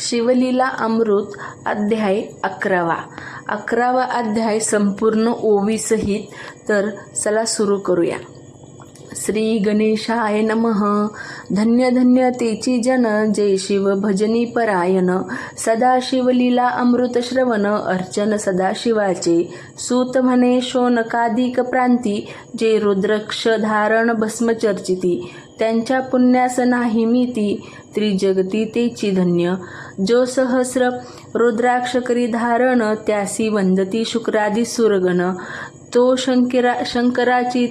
शिवलीला अमृत अध्याय 11वा अध्याय संपूर्ण ओवीसहित. तर चला सुरू करूया. श्री गणेशाय नमः. धन्य धन्य तेची जन, जय शिव भजनी परायण. सदा शिवलीला अमृत श्रवण, अर्चन सदा शिवाचे. सूत म्हणे शोनकादिक प्रांती, जे रुद्रक्ष धारण भस्म चर्चिती. त्यांच्या पुण्यास नाही मिती, त्रिजगती तेची धन्य. जो सहस्र रुद्राक्ष करी धारण, त्यासी वंदती शुक्रादी सुरगण. तो शंकराची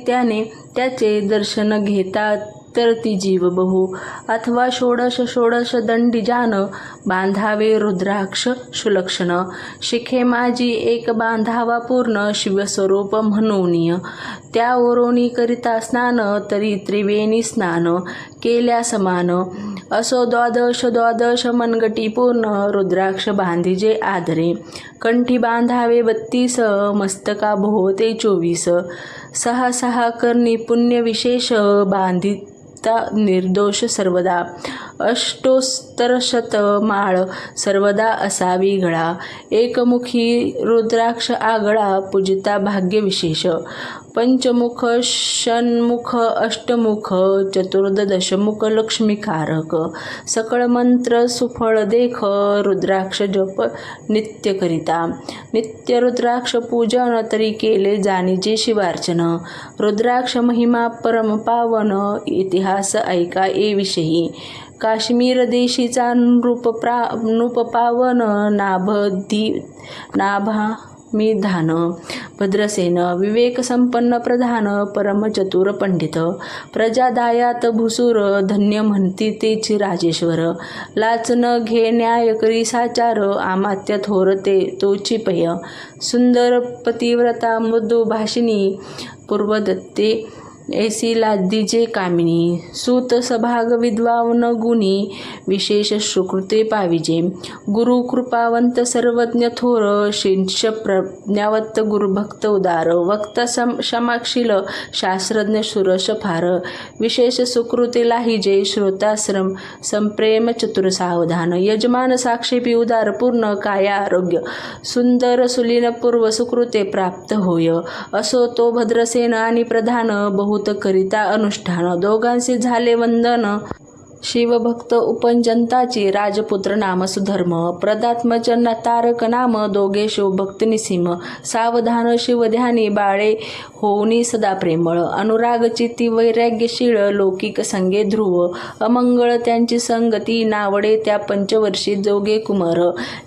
त्याचे दर्शन घेता तरती जीव बहु. अथवा षोडश दंडी जान, बांधावे रुद्राक्ष सुलक्षण. शिखे माझी एक बांधावा पूर्ण, शिवस्वरूप म्हणूनिय. त्या ओरोणी करिता स्नान, तरी त्रिवेणी स्नान केल्या समान. असो द्वादश मनगटी पूर्ण, रुद्राक्ष बांधिजे आदरे. कंठी बांधावे 32, मस्तका भोवते 24. सहा करणी पुण्य विशेष, बांधिता निर्दोष सर्वदा. अष्टोत्तरशत माळ सर्वदा असावी गळा. एकमुखी रुद्राक्ष आगळा, पूजिता भाग्य विशेष. पंचमुख षण्मुख अष्टमुख, चतुर्दशमुख लक्ष्मीकारक. सकळ मंत्र सुफळ देख, रुद्राक्ष जप नित्य करिता. नित्य रुद्राक्ष पूजन, तरी केले जाणीजे शिवार्चन. रुद्राक्ष महिमा परम पावन, इतिहास ऐका ए विषयी. काश्मीर देशीचा नृप पावन, नाभा मी धान. भद्रसेन विवेक संपन्न प्रधान, परम चतुर पंडित. प्रजादायात भुसूर, धन्य म्हणती तेची राजेश्वर. लाच न घे न्याय करी साचार, अमात्य थोर ते तोची पय. सुंदर पतिव्रता मृदू भाषिणी, पूर्वदत्ते ऐसी लादीजे कामिनी. सूत सभाग विद्वान गुणी, विशेष सुकृते पाविजे. गुरु कृपावंत सर्वज्ञ थोर, शिष्य प्रज्ञावत गुरुभक्त उदार. वक्ता क्षमाशील, शास्त्रज्ञ सुरश फार. विशेष सुकृते लाहिजे, श्रोताश्रम संप्रेम चतुर सावधान. यजमान साक्षेपी उदार पूर्ण, काया आरोग्य. सुंदर सुलीन पूर्व सुकृते प्राप्त होय. असो तो भद्रसेन आणि प्रधान, बहुत करिता अनुष्ठान. दोघांचे झाले वंदन, शिवभक्त उपंजंताची. राजपुत्र नाम सुधर्म, प्रदात्मज तारक नाम. दोघे शिवभक्त निसीम. सावधान शिवध्यानी, बाळे होऊनी सदा प्रेमळ. अनुराग चित्ती वैराग्यशीळ, लौकिक संगे ध्रुव. अमंगळ त्यांची संगती, नावडे त्या पंचवर्षी जोगे कुमार.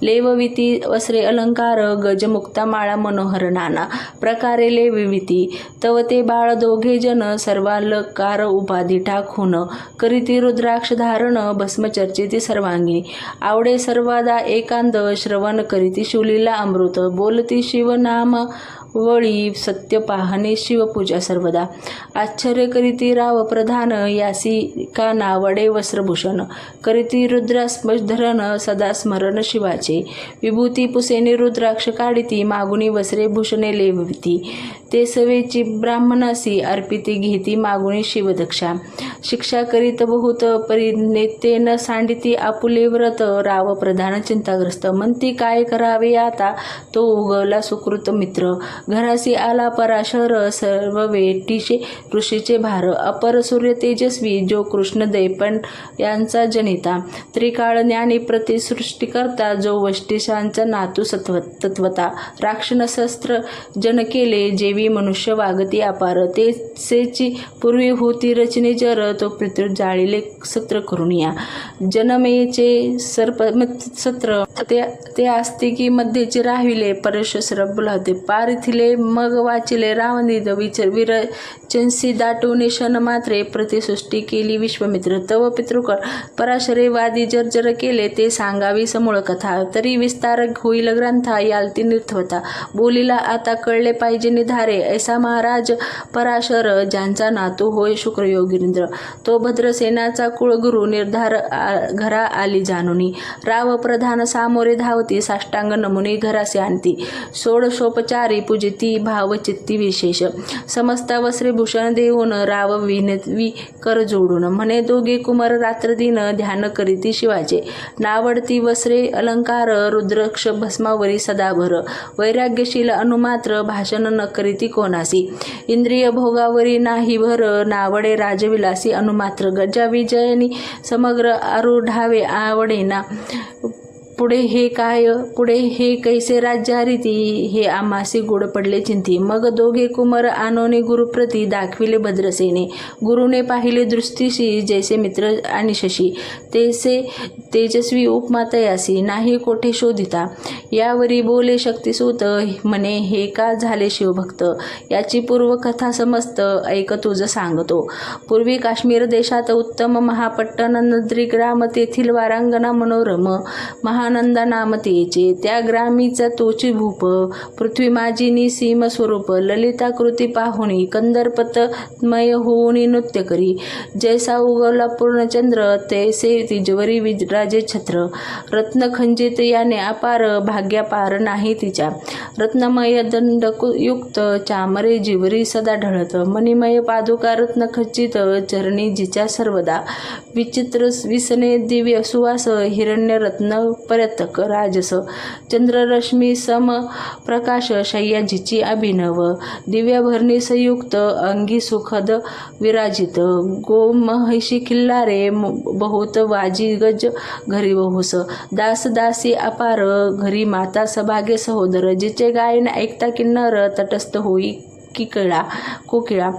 लेवविती वस्त्रे अलंकार, गजमुक्ता माळा मनोहर नाना प्रकारे लेविती. तव ते बाळ दोघे जन, सर्वालकार उपाधी टाकून. करीती रुद्राक्ष धारण, भस्म चर्चिती सर्वांगिनी. आवडे सर्वादा एकांत, श्रवण करीती शिवलीला अमृत. बोलती शिवनाम वळी, सत्य पाहणे शिवपूजा सर्वदा. आश्चर्य करीती राव प्रधान, यासी का नावडे वस्त्रभूषण. करीती रुद्रास्मधरण, सदा स्मरण शिवाचे. विभूती पुसेने रुद्राक्ष काढिती, मागुनी वस्त्रे भूषणे लेविती. ते सवेची ब्राह्मणासी, अर्पिती घेती मागुनी शिवदक्षा. शिक्षा करीत बहुत परिनेतेन, सांडिती आपुले व्रत. राव प्रधान चिंताग्रस्त, म्हणती काय करावे आता. तो उगवला सुकृत मित्र, घरासी आला पराशर. सर्व वेटीचे ऋषीचे भार, अपर सूर्य तेजस्वी. जो कृष्ण दैपण यांचा जनिता. त्रिकाळ ज्ञानी प्रतिसृष्टी करता, जो वष्टिशांचा नातू तत्वता. राक्षण शस्त्र जन केले, जेवी मनुष्य वागती अपार. तेची पूर्वी होती रचने जर, तो पितृ जाळीले सत्र करुनिया. जनमेचे सत्र, ते आस्तिकी मध्येचे राहिले. परशुसर बुलावते पारिथिले, मग वाचिले रावणिद. विरचनसी दाटून शन मात्रे, प्रतिसृष्टी केली विश्वमित्र. तव पितृकर पराशरे वादी जर्जर केले, ते सांगावी समूळ कथा. तरी विस्तार होईल ग्रंथा, यालती निर्थवता. बोलीला आता कळले पाहिजे निधारे. ऐसा महाराज पराशर, ज्यांचा नातू होय शुक्र योगींद्र. तो भद्रसेनाचा कुळगुरु, निर्धार घरा आली जाणुनी. राव प्रधान सामोरे धावती, साष्टांग नमुनी घरासे आणती. षोडशोपचारी पूजा पूजिती भावचित्ती विशेष समस्ता वस्त्रे भूषण देऊन राव विनवी कर जोडून म्हणे दोघे कुमार रात्रदिन ध्यान करीती शिवाचे नावडती वस्त्रे अलंकार रुद्रक्ष भस्मावरी सदाभर वैराग्यशील अनुमात्र भाषण न करीती कोणासी इंद्रिय भोगावरी नाही भर नावडे राजविलासी अनुमात्र गजा विजयनी समग्र आरूढावे आवडेना पुढे हे कैसे राज्यारीती हे आम्हासी गोड पडले चिंती मग दोघे कुमार आनोने गुरुप्रती दाखविले भद्रसेने गुरुने पाहिले दृष्टीशी जैसे मित्र आणि शशी तैसे तेजस्वी उपमातयासी नाही कोठे शोधिता यावरी बोले शक्तिसूत म्हणे हे का झाले शिवभक्त याची पूर्वकथा समस्त ऐक तुझ सांगतो पूर्वी काश्मीर देशात उत्तम महापट्टण नद्री ग्राम तेथील वारांगणा मनोरम महानंदा नाम तेचे त्या ग्रामीचा तोची भूप पृथ्वी माझी सीम स्वरूप ललिता कृती पाहुणी कंदर्पतमय होऊनी नृत्य करी जैसा उगवला पूर्णचंद्र तैसे तिजवरी विराजे छत्र रत्नखंजित याने अपार भाग्यापार नाही तिच्या रत्नमय दंडयुक्त चामरे जिवरी सदा ढळत मणिमय पादुका रत्नखचित चरणी जिच्या सर्वदा विचित्र विसने दिव्य सुवास हिरण्य रत्न पर्यतक राजस चंद्ररश्मी सम प्रकाश शय्या जिची अभिनव दिव्यभरणी संयुक्त अंगी सुखद विराजित गोमहिषी खिल्लारे बहुत वाजी गज घरी बहुस दास दासी अपार घरी माता सभागे सहोदर जिचे गायन ऐकता किन्नर तटस्थ होई कोकिळा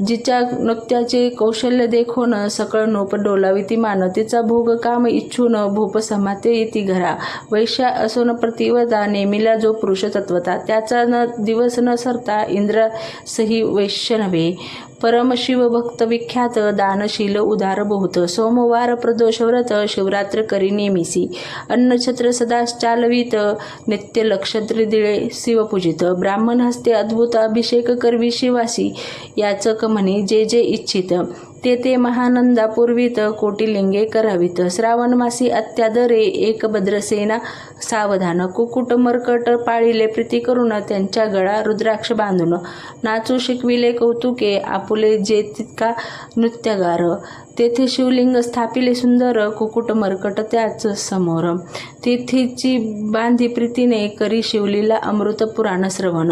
जिच्या नृत्याचे कौशल्य देखून सकळ नोप डोलावी ती मान तिचा भोग काम इच्छून भूप समाते येती घरा वैश्या असोन प्रतिवता नेमिला जो पुरुष तत्वता त्याचा न दिवस न सरता इंद्र सही वैश्य नव्हे परमशिव भक्त विख्यात दानशील उदार बहुत सोमवार प्रदोष व्रत शिवरात्र करी नेमिसी अन्नछत्र सदा चालवीत नित्य लक्षत्री दिळे शिवपूजित ब्राह्मण हस्ते अद्भुत अभिषेक करवी शिवासी याचक म्हणे जे जे इच्छित ते महानंदा पूर्वीत कोटिलिंगे करावीत श्रावण मासी अत्यादरे एक भद्रसेना सावधान कुकुट मरकट पाळिले प्रीती करून त्यांच्या गळा रुद्राक्ष बांधून नाचू शिकविले कौतुके आपुले जे तितका नृत्यगार तेथे शिवलिंग स्थापिले सुंदर कुकुट मरकट त्याच समोर तेथेची बांधी प्रीतीने करी शिवलीला अमृत पुराण श्रवण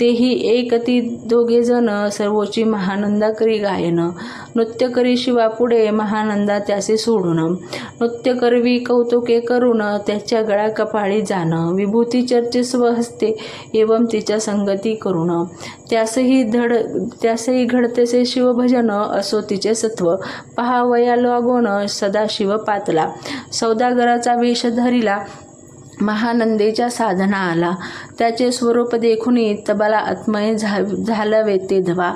तेही एक ती दोघे जण सर्वोची महानंदा करी गायन नृत्य करी शिवा पुढे महानंदा त्याचे सोडून नृत्य करवी कौतुके करून त्याच्या गळा कपाळी जाण विभूती चर्चे स्वहस्ते एवं तिच्या संगती करून त्यासही घडतेसे शिवभजन असो तिचे सत्व पहावया लागोन सदा शिव पातला सौदागराचा वेश धरिला महानंदेच्या साधना आला त्याचे स्वरूप देखुनी तबाला आत्मय झालावे ते धवा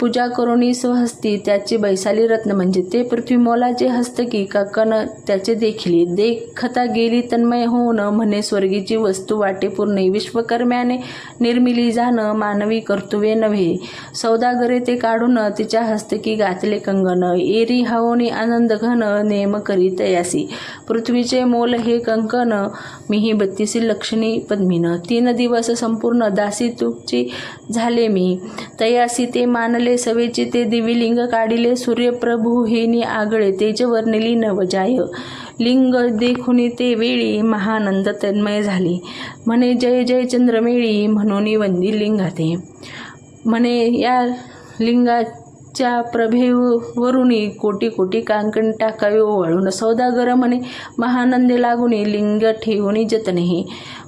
पूजा करुणी स्वहस्ती त्याची बैसाली रत्न म्हणजे ते पृथ्वी मोलाचे हस्तकी काकन त्याचे देखिली देखता गेली तन्मय होऊन म्हणे स्वर्गीची वस्तू वाटे पूर्ण विश्वकर्म्याने निर्मिली जाण मानवी कर्तव्ये नव्हे सौदागरे ते काढून तिच्या हस्तकी घातले कंगन एरी हावोनी आनंद घन नेम करी तयासी पृथ्वीचे मोल हे कंकन मिही 32 लक्षणी पद्मीन 3 दिवस संपूर्ण दासी तुपची झाले मी तयासी ते मानले सवेची ते दिविलिंग काढिले सूर्यप्रभू हेनी आगळे तेज वर्णिली नवजाय लिंग देखुनी ते वेळी महानंद तन्मय झाली म्हणे जय जय चंद्रमेळी म्हणून वंदी लिंगाते म्हणे या लिंगाच्या प्रभेवरुनी कोटी कोटी कांकण टाकावे ओवाळून सौदागर म्हणे महानंदे लागुनी लिंग ठेवून जतनेही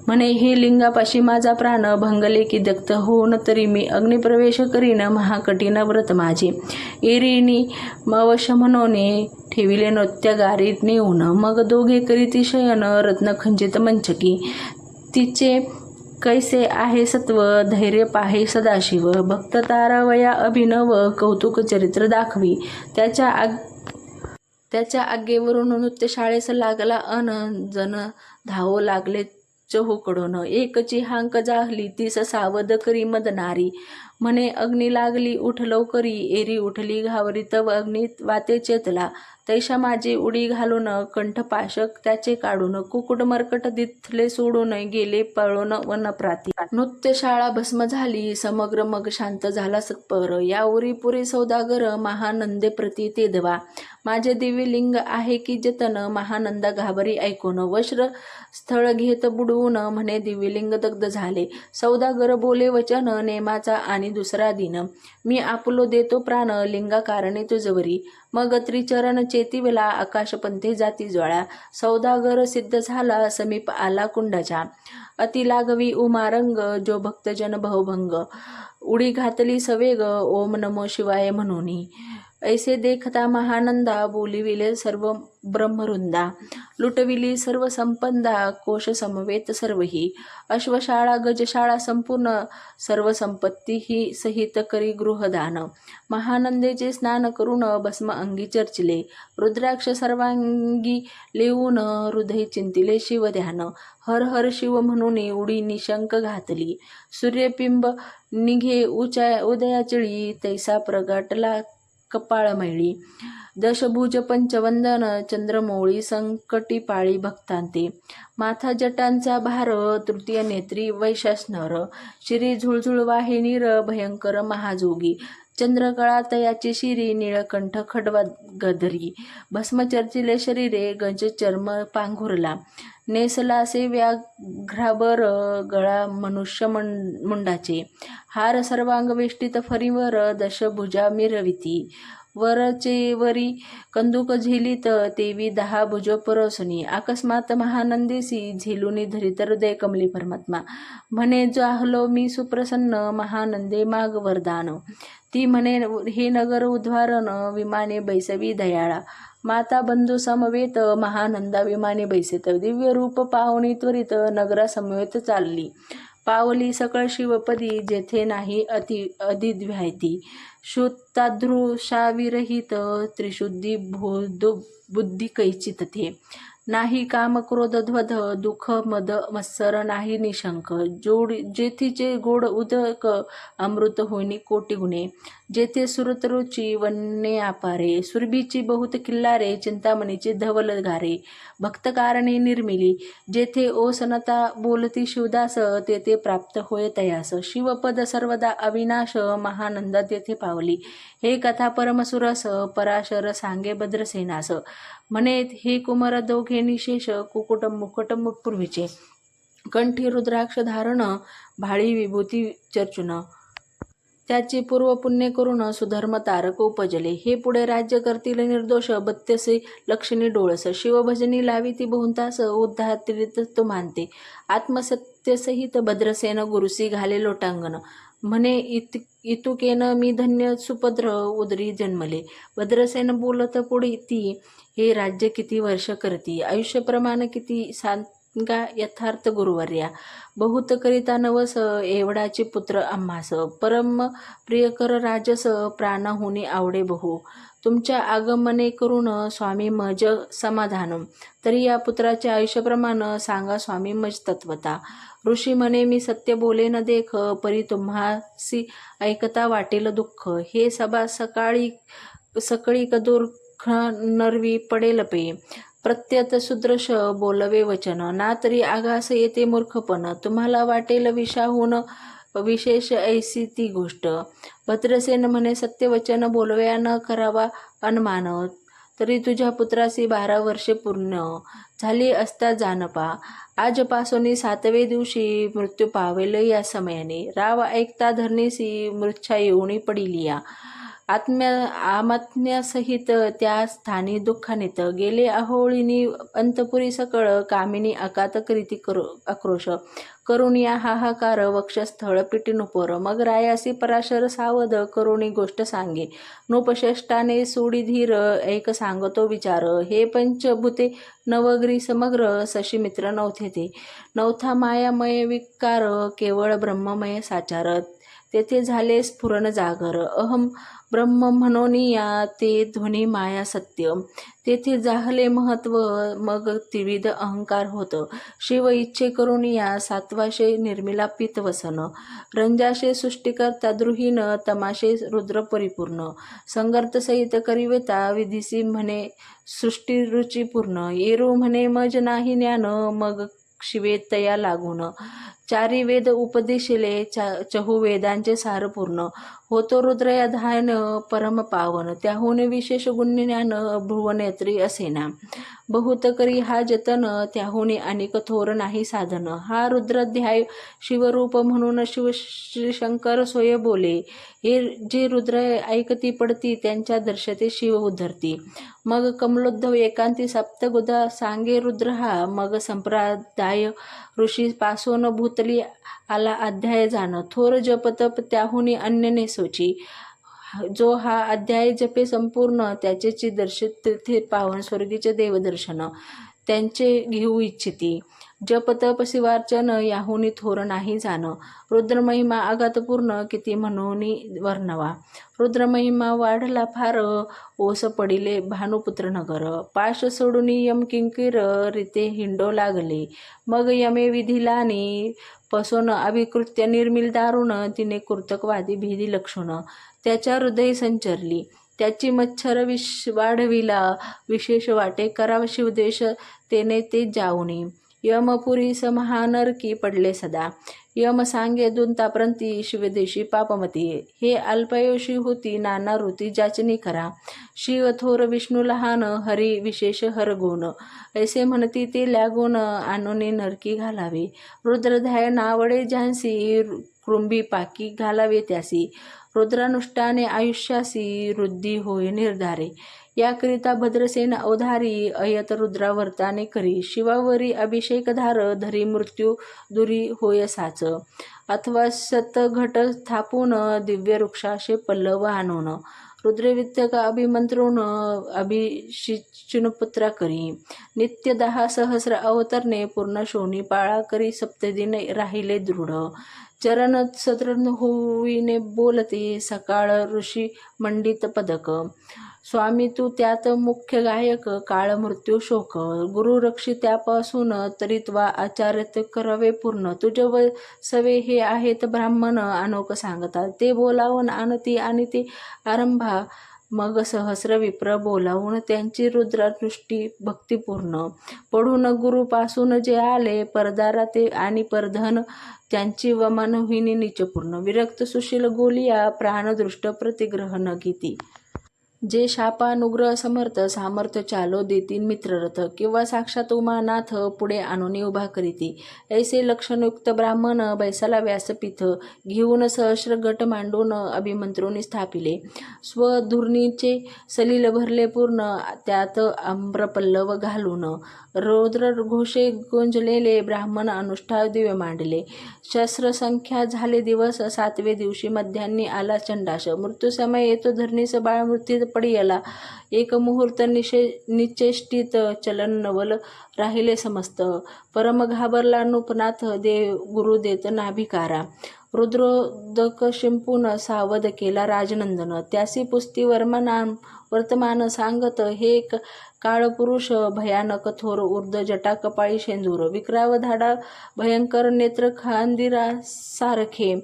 म्हणे हे लिंगापाशी माझा प्राण भंगले की दग्ध होऊन तरी मी अग्निप्रवेश करीन महाकठीण व्रत माझे एरीनी अवश्य म्हणूने ठेविले नृत्य गारीत नेऊन मग दोघे करीती शयन रत्नखंजित मंचकी तिचे कैसे आहे सत्व धैर्य पाहे सदाशिव भक्त तारावया अभिनव कौतुक चरित्र दाखवी त्याच्या आज्ञेवरून नृत्यशाळेस लागला अन जन धावो लागले चहूकडून एकची हांक जाहली तीस सावध करी मदनारी म्हणे अग्नी लागली उठ लवकरी, एरी उठली घावरी तव अग्नी वाते चेतला. तैशा माझी उडी घालून कंठपाशक त्याचे काढून, कुकुट मरकट दिथले सोडून गेले पळून वनप्राती. नृत्यशाळा भस्म झाली समग्र, मग शांत झाला सत्पर. यावरी पुरी सौदागर महानंदे प्रती तेदवा. माझे दिव्यलिंग आहे की जतन, महानंदा घाबरी ऐकून. वज्र स्थळ घेत बुडवून म्हणे दिव्यलिंग दग्ध झाले. सौदागर बोले वचन नेमाचा आणि दुसरा दिन, मी आपुलो देतो प्राण लिंगा कारणे तुझवरी. मग त्रिचरण चेतिवला आकाशपंथे जाती ज्वाळा. सौदागर सिद्ध झाला समीप आला कुंडाच्या. अति लागवी उमारंग जो भक्तजन बहुभंग. उडी घातली सवेग ओम नमो शिवाय म्हणूनी. ऐसे देखता महानंदा बोलिविले सर्व ब्रह्मवृंदा. लुटविली सर्व संपदा कोश समवेत सर्वही. अश्वशाळा गजशाळा संपूर्ण सर्व संपत्ती ही सहित करी गृहदान. महानंदेचे स्नान करून भस्म अंगी चर्चिले. रुद्राक्ष सर्वांगी लिहून हृदय चिंतिले शिवध्यान. हर हर शिव म्हणून उडी निशंक घातली. सूर्यपिंब निघे उदयाचळी, तैसा प्रगटला कपाळमैळी. दशभुज पंचवंदन चंद्रमौळी संकटी पाळी भक्तांते. माथा जटांचा भार तृतीय नेत्री वैशास्नर. शिरी झुळझुळ वाहे नीर भयंकर महाजोगी. चंद्रकळा तयाची शिरी निळकंठ खडवा गधरी. भस्म चर्चिले शरीरे गज चर्म पांघुरला. नेसलासे व्याघ्राबर गळा मनुष्य मुंडाचे. हार सर्वांग वेष्टित फरीवर दशभुजा मिरविती. वरचे वरी कंदुक झेलीत तेवी 10 भुज परसनी. अकस्मात महानंदेसी झेलुनी धरित हृदय कमली परमात्मा. म्हणे जाहलो मी सुप्रसन्न महानंदे माग वरदान. ती म्हणे हे नगर उद्वारण विमाने बैसवी दयाळा. माता बंधू समवेत महानंदा विमाने बैसित. दिव्य रूप पाहुणी त्वरित नगरा समवेत चालली. पावली सकळ शिवपदी जेथे नाही अधिद्व्यायती. शुद्धादृशाविरहित त्रिशुद्धी बुद्धी कैची तथे. नाही काम क्रोध ध्वध दुःख मद मत्सर नाही निशंक. जेथीचे गोड उदक अमृत होईनी कोटी गुणे. जेथे सुरत रुची वन्ने अपारे. सुरभीची बहुत किल्लारे चिंतामणीची धवल गारे. भक्तकारणे निर्मिली. जेथे ओसनता बोलती शिवदास तेथे प्राप्त होय तयास. शिवपद सर्वदा अविनाश महानंदा तेथे पावली. हे कथा परमसुरस पराशर सांगे भद्रसेनास. म्हणे हे कुमार दोघे निशेष कुकुट मुकुट पूर्वीचे. कंठी रुद्राक्ष धारण भाळी विभूती चर्चुन. त्याची पूर्व पुण्य करून सुधर्म तारक उपजले. हे पुढे राज्य करतील निर्दोष बत्त्यसे लक्षणी डोळस. शिवभजनी लाविती बहुतास उद्धात्रित तो मानते. आत्मसत्यसहित भद्रसेन गुरुसी घाले लोटांगण. म्हणे इतुकेन मी धन्य सुभद्र उदरी जन्मले. भद्रसेन बोलत पुढे ती, हे राज्य किती वर्ष करती. आयुष्य प्रमाण किती सांगा यथार्थ गुरुवर्या. बहुत करिता नवस एवढाचे पुत्र आम्हास. परम प्रियकर राजस प्राणहुनी आवडे बहु. तुमच्या आगमने करून स्वामी मज समाधान. तरी या पुत्राचे आयुष्यप्रमाण सांगा स्वामी मज तत्वता. ऋषी म्हणे मी सत्य बोले न देख, परी तुम्हासी ऐकता वाटेल दुःख. हे सभा सकळी कदुर्ख नरवी पडेल पे. प्रत्यत सुदृश बोलवे वचन, ना तरी आघास येते मूर्खपण. तुम्हाला वाटेल विषाहून विशेष ऐसी ती गोष्ट. भद्रसेन म्हणे सत्यवचन बोलव्या न करावा अनुमान. तरी तुझ्या पुत्रासी 12 वर्षे पूर्ण झाली असता जानपा. आजपासून 7वे दिवशी मृत्यू पावेल या समयाने. राव ऐकता धरणीसी मृच्छा येऊनी पडिलिया. आमात्म्यासहित त्या स्थानी दुःखानित गेले. अहोळीनी अंतपुरी सकळ कामिनी अकात करीती आक्रोश. करुणिया हाहाकार वक्षस्थळ पिटी नुपुर. मग रायासी पराशर सावध करुणी गोष्ट सांगे. नृपश्रेष्ठाने सोडी धीर ऐक सांगतो विचार. हे पंचभूते नवग्री समग्र शशी मित्र नव्हते ते. नवथा मायामय विकार केवळ ब्रह्ममय साचार. तेथे झाले स्फुरण जागर. अहम ब्रह्म म्हणोनिया ते ध्वनी माया सत्य. तेथे जाहले महत्व मग त्रिविध अहंकार होत. शिव इच्छे करून या सातवाशे निर्मिला पितवसन. रंजाशे सृष्टिकर्ता द्रुहीन तमाशे रुद्र परिपूर्ण. संगर्त सहित करिवेता विधिसी म्हणे सृष्टी रुचिपूर्ण. येरू म्हणे मज नाही ज्ञान मग शिवे तया लागून. चारी वेद उपदेशिले चहुवेदांचे सार पूर्ण. होतो रुद्रया ध्यान परम पावन. त्याहून विशेष गुणज्ञान भुवनेत्री असेना. बहुत करी हा जतन त्याहून अनेक थोर नाही साधन. हा रुद्राध्याय शिवरूप म्हणून शिव शंकर सोय बोले. हे जे रुद्र ऐकती पडती त्यांच्या दर्शते शिव उद्धरती. मग कमलोद्धव एकांती सप्तगुदा सांगे रुद्र हा. मग संप्रदाय ऋषी पासून भूतली आला अध्याय जाण. थोर जप तप त्याहुनी अन्य नेसोची. जो हा अध्याय जपे संपूर्ण त्याचे दर्शित तीर्थे पावन स्वर्गीचे देवदर्शन त्यांचे घेऊ इच्छिती. जप तप शिवार्चन याहुनी थोर नाही जाण. रुद्रमहिमा आघातपूर्ण किती म्हणूनी वर्णवा. रुद्रमहिमा वाढला फार ओस पडिले भानुपुत्र नगर. पाश सोडून यम किंकिर रीते हिंडो लागले. मग यमे विधिलानी पसोन अभिकृत्य निर्मिल दारुण. तिने कृतकवादी भीदी लक्षण त्याच्या हृदय संचरली. त्याची मच्छर वाढविला विशेष वाटे कराव शिवदेश तेने ते जाऊनी. यमपुरी समहानरकी पडले सदा. यम सांगे दुंताप्रंती शिवदेशी पापमती. हे अल्पायुषी होती नाना ऋती जाचनी करा. शिव थोर विष्णू लहान हरी विशेष हरगुण. ऐसे म्हणती ते लागून आणोनी नरकी घालावे. रुद्रध्याय नावडे ज्यांसी कृंभी पाकी घालावे त्यासी. रुद्रानुष्ठाने आयुष्यासी वृद्धी होय निर्धारे. याकरिता भद्रसेन अवधारी अयत रुद्रावर्ताने करी. शिवावरी अभिषेकधार धरी मृत्यू दुरी होय साच. अथवा शतघट थापून दिव्य वृक्षाशे पल्लव आणून. रुद्रवित्यक अभिमंत्रून अभिषिचुनपुत्रा करी. नित्य 10 सहस्र अवतरणे पूर्ण शोणी पाळा करी. सप्तदिन राहिले दृढ. चरण सत्र होईने बोलते सकाळ ऋषी मंडित पदक. स्वामी तू त्यात मुख्य गायक काळ मृत्यू शोक. गुरु रक्षी त्यापासून तरित्वा आचार्य करावे पूर्ण. तुझ सवे हे आहेत ब्राह्मण अनोक सांगतात. ते बोलावून आणती आणि ते आरंभा. मग सहस्र विप्र बोलावून त्यांची रुद्रानुष्ठी भक्तिपूर्ण. पढून गुरुपासून जे आले परदारा ते आणि परधन त्यांची वमानहीनी नीचपूर्ण. विरक्त सुशील गोलिया प्राणदृष्ट प्रतिग्रह न गीती. जे शापानुग्रह समर्थ सामर्थ्य चालो देतीन मित्ररथ. किंवा साक्षात उमानाथ पुढे आणून उभा करीती. ऐसे लक्षणयुक्त ब्राह्मण बैसाला व्यासपीठ. घेऊन सहस्र गट मांडून अभिमंत्रुनी स्थापिले. स्वधुर्नीचे सलील भरले पूर्ण त्यात आम्रपल्लव घालून. रौद्र घोषे गोंजलेले ब्राह्मण अनुष्ठाव दिवे मांडले. शस्त्रसंख्या झाले दिवस. 7वे दिवशी मध्यान्नी आला चंडाश. मृत्यूसमय येतो धरणीस बाळ मृत्यूत पडियला. एक मुहूर्त निचेष्टित चलन नवल राहिले समस्त. परम घाबरला नृपनाथ देव गुरु देत नाभिकारा. रुद्रोदक शिंपून सावध केला राजनंदन. त्यासी पुस्ती वर्तमान सांगत हे काळपुरुष भयानक थोर. ऊर्ध जटा कपाळी शेंदूर. विक्राव धाडा भयंकर नेत्र खांदिरा सारखे.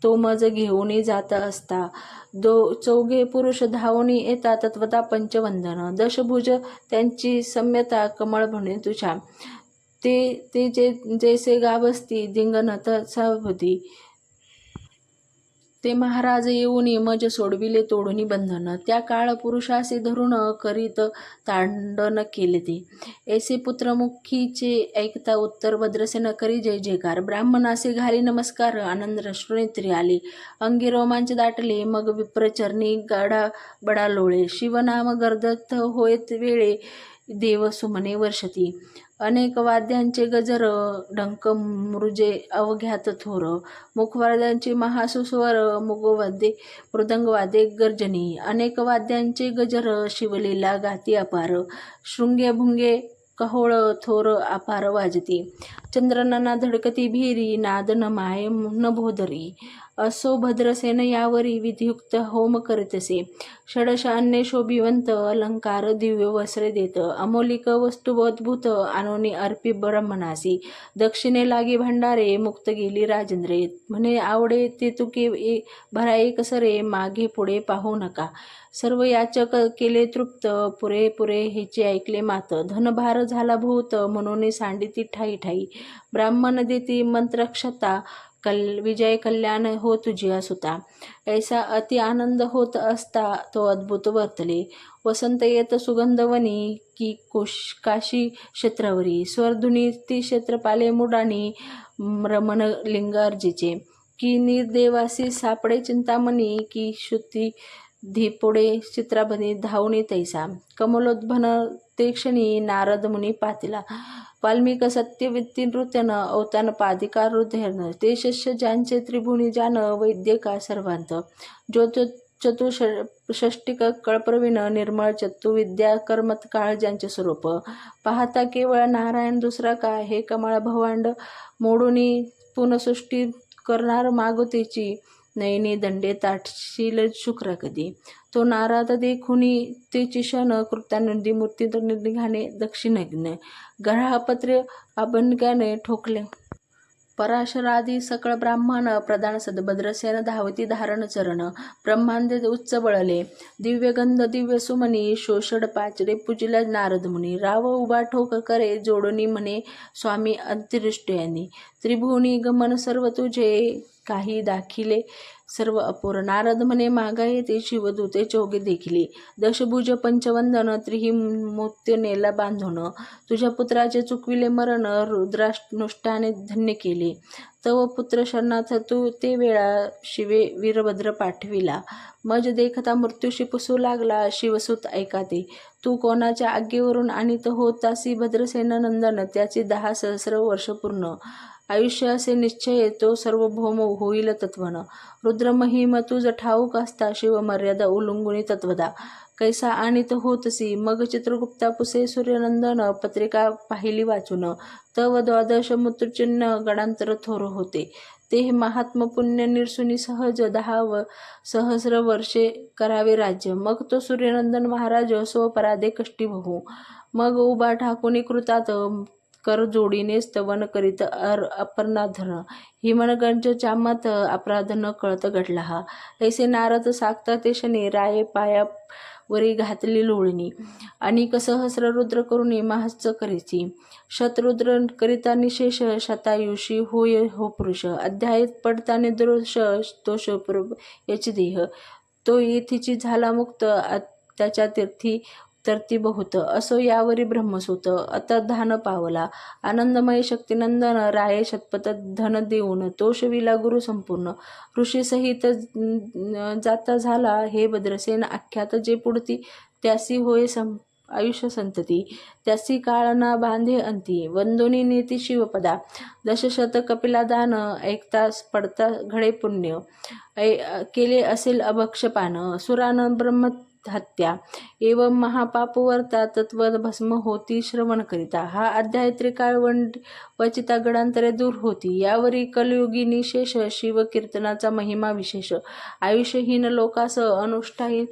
तो मज घेऊन जात असता. 4 पुरुष धावून येता तत्वता पंचवंदन. दशभुज त्यांची सम्यता कमळ म्हणे तुझ्या. ते जैसे गावस्ती दिंगनत सावधी. ते महाराज येऊन मज सोडविले तोडून बंधन. त्या काळ पुरुषासी धरून करीत तांडन केले ते. ऐसे पुत्रमुखीचे ऐकता उत्तर भद्रसेन करी जय जयकार. ब्राह्मणासी घाली नमस्कार आनंद अश्रुनेत्री आले. अंगी रोमांच दाटले मग विप्रचरणी गाडा बडा लोळे. शिवनाम गर्दत होयत वेळे देव सुमने वर्षती. अनेक वाद्यांचे गजर डंक मृजे अवघ्यात थोर. मुखवाद्यांची महासुस्वर मुगवाद्ये मृदंगवाद्ये गर्जनी. अनेक वाद्यांचे गजर शिवलीला गाती अपार. शृंगे भुंगे कहोळ थोर अपार वाजती. चंद्रनना धडकती भिरी नाद न माये न भोदरी. असो भद्रसेन यावरी विधियुक्त होम करीतसे. षडश अन्य शोभिवंत अलंकार दिव्य वस्त्रे देत. अमोलिक वस्तू अद्भुत आणोनी अर्पी ब्रह्मणासी. दक्षिणे लागी भंडारे मुक्त गेली राजेंद्रे. म्हणे आवडे ते तुके भरा एक सरे. मागे पुढे पाहू नका. सर्व याचक केले तृप्त. पुरे पुरे हेचे ऐकले मात. धनभार झाला भूत म्हणून सांडिती ठाई ठाई. ब्राह्मण देती मंत्रक्षता. विजय कल्याण हो तुझिया सुता. ऐसा अति आनंद होत असता तो अद्भुत वर्तले. वसंत येत सुगंधवनी की काशी क्षेत्रावरी. स्वरधुनी ती क्षेत्रपाले मुडानी रमण लिंग अर्जीचे. की निर्देवासी सापडे चिंतामणी. की श्रुती धीपुडे चित्राबनी धावणी तैसा. कमलोद्भन ते क्षणी नारद मुनी पातिला. वाल्मिक सत्यवित्ती नृत्यन अवतान पादिका हृदयन. ते शिष्य ज्यांचे त्रिभुनी जान वैद्य का सर्वांत. चतुष्षष्टिक कळप्रवीण निर्मळ चतुर्विद्या कर्मत्काळ ज्यांचे स्वरूप. पाहता केवळ नारायण दुसरा का. हे कमळ भवांड मोडूनी पुनसृष्टी करणार मागुतेची. नयनी दंडे ताटशील शुक्र कधी. तो नाराद देखुनी ते चिशन कृत्यानुंदी मूर्ती निघाणे दक्षिणेने. ग्रहपत्रे अभंग्याने ठोकले. पराशरादी सकळ ब्राह्मण प्रधान सदभद्रसेन धावती धारण चरण. ब्रह्मांडे उच्च बळले. दिव्यगंध दिव्य सुमनी. शोषड पाचडे पूजिला नारद मुनी. राव उभा ठोक करे जोडणी म्हणे स्वामी अंतरिष्टयानी. त्रिभुवनी गमन सर्व तुझे. काही दाखिले सर्व अपूर. नारद म्हणे मागा येते शिवदूते चौघे देखिले. दशभुज पंचवंदन त्रिही मोत्य नेला बांधून. तुझ्या पुत्राचे चुकविले मरण रुद्रानुष्ठाने धन्य केले. तव पुत्र शरणार्थ तू ते वेळा शिवे वीरभद्र पाठविला. मज देखता मृत्यूशी पुसू लागला शिवसुत ऐका ते. तू कोणाच्या आज्ञेवरून आणीत होतासी भद्रसेन नंदन. त्याची 10 सहस्र वर्ष पूर्ण. आयुष्य असे निश्चय तो सार्वभौम होईल तत्वन. रुद्रमहिम तुझ ठाऊक असता शिवमर्यादा उल्लंघुनी तत्वदा. कैसा आणीत होतसी मग चित्रगुप्ता पुसे सूर्यनंदन. पत्रिका पाहिली वाचून तव 12 मृत्युचिन्ह गडांतर थोर होते. ते महात्म पुण्य निरसुनी सहज 10 सहस्र वर्षे करावे राज्य. मग तो सूर्यनंदन महाराज स्वपराधे कष्टी बहु. मग उभा ठाकुनी कृतात कर जोडीने स्तवन करीत अपर्णाधन. हिमनगंज चामत अपराध न कळत घडला हा. ऐसे नारद सागता ते शनी. राये पायावरी घातली लोळणी. अनिक सहस्र रुद्र करुणी महाच करीची. शतरुद्र करिता निशेष. शतायुषी होय हो पुरुष. अध्याय पडताने दोष तोष याची देह. तो येथीची झाला मुक्त. त्याच्या तीर्थी तरती बहुत. असो यावरी ब्रह्मसूत अतर्धान पावला. आनंदमय शक्तिनंदन राये शतपथ धन देऊन. तोषविला गुरु संपूर्ण. ऋषी सहित जाता झाला हे भद्रसेन आख्यात. जे पुढती त्यासी होय आयुष्य संतती. त्यासी काळ ना बांधे अंती. वंदोनी नेती शिवपदा. दशशत कपिला दान. ऐकता पडता घडे पुण्य. केले असेल अभक्षपान. सुरान ब्रह्म हत्या. एवं महापापवर्ता तत्व भस्म होती श्रवण करिता. हा अध्याय त्रिकाळवंड वचिता गडांतरे दूर होती. यावरी कलयुगी शेष. शिव कीर्तनाचा महिमा विशेष. आयुष्यहीन लोकास अनुष्ठाही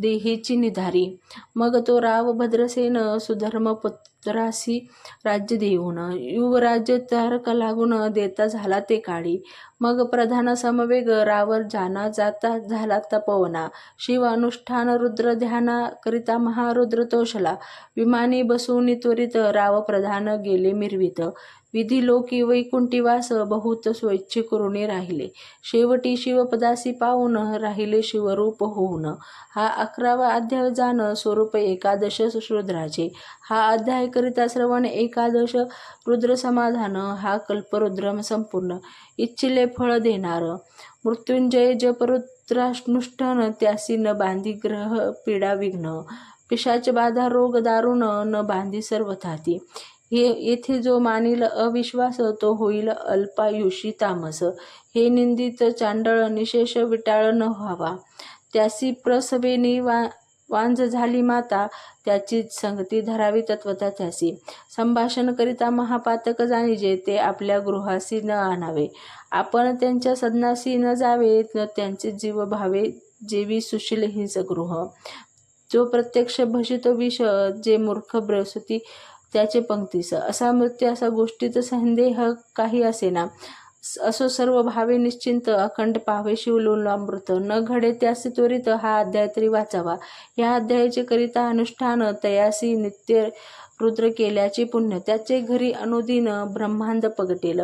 देहीची निधारी. मग तो राव भद्रसेन सुधर्म पुत्रासी राज्य देऊन. युवराज्य तारक लागून देता झाला ते काळी. मग प्रधान समवेग रावर जाना जाता झाला तपोवना. शिव अनुष्ठान रुद्र ध्याना करिता महारुद्र तोषला. विमानी बसून त्वरित राव प्रधान गेले मिरवित. विधी लोकी वैकुंठीवास बहुत स्वैच्छे करुणी राहिले. शेवटी शिवपदासी पाहून राहिले शिवरूप होऊन. हा 11वा अध्याय जाण स्वरूप एकादश रुद्राचे. हा अध्याय करिता श्रवण एकादश रुद्र समाधान. हा कल्परुद्रम संपूर्ण इच्छिले फळ देणार. मृत्युंजय जप रुद्रानुष्ठान. त्यासी न बांधी ग्रह पीडा विघ्न. पिशाच बाधा रोग दारुण न बांधी सर्वथाती. येथे जो मानील अविश्वास तो होईल अल्पायुषी तामस. हे निंदित चांडळ निशेष विटाळ न व्हावा. त्यासी प्रसवेनी वांझ झाली माता त्याचीच संगती धरावी तत्वता त्यासी. संभाषण करिता महापातक जाणीजे ते आपल्या गृहासी न आणावे. आपण त्यांच्या सदनासी न जावे न त्यांचे जीव भावे जेवी सुशील हिंस गृह. जो प्रत्यक्ष भशितो विष जे मूर्ख ब्रसती त्याचे पंक्तीस. असा मृत्यू असा गोष्टीत संदेह काही असेना. असो सर्व भावे निश्चिंत अखंड पावे शिवलोलामृत. न घडे त्यासी त्वरित हा अध्याय तरी वाचावा. या अध्यायाचे करिता अनुष्ठान तयासी नित्य रुद्र केल्याचे पुण्य. त्याचे घरी अनुदिन ब्रह्मांड पगटेल.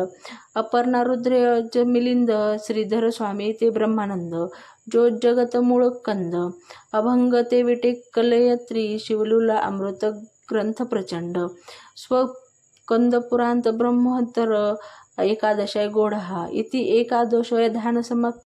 अपर्णा रुद्र मिलिंद श्रीधर स्वामी ते ब्रह्मानंद. जो जगत मूळ कंद अभंग ते विटे कलयत्री. शिवलूला अमृत ग्रंथ प्रचंड. स्वकंद पुरांत ब्रह्मोत्तर एकादशाय गोढा. इति एकादशोय ध्यान समाप्त.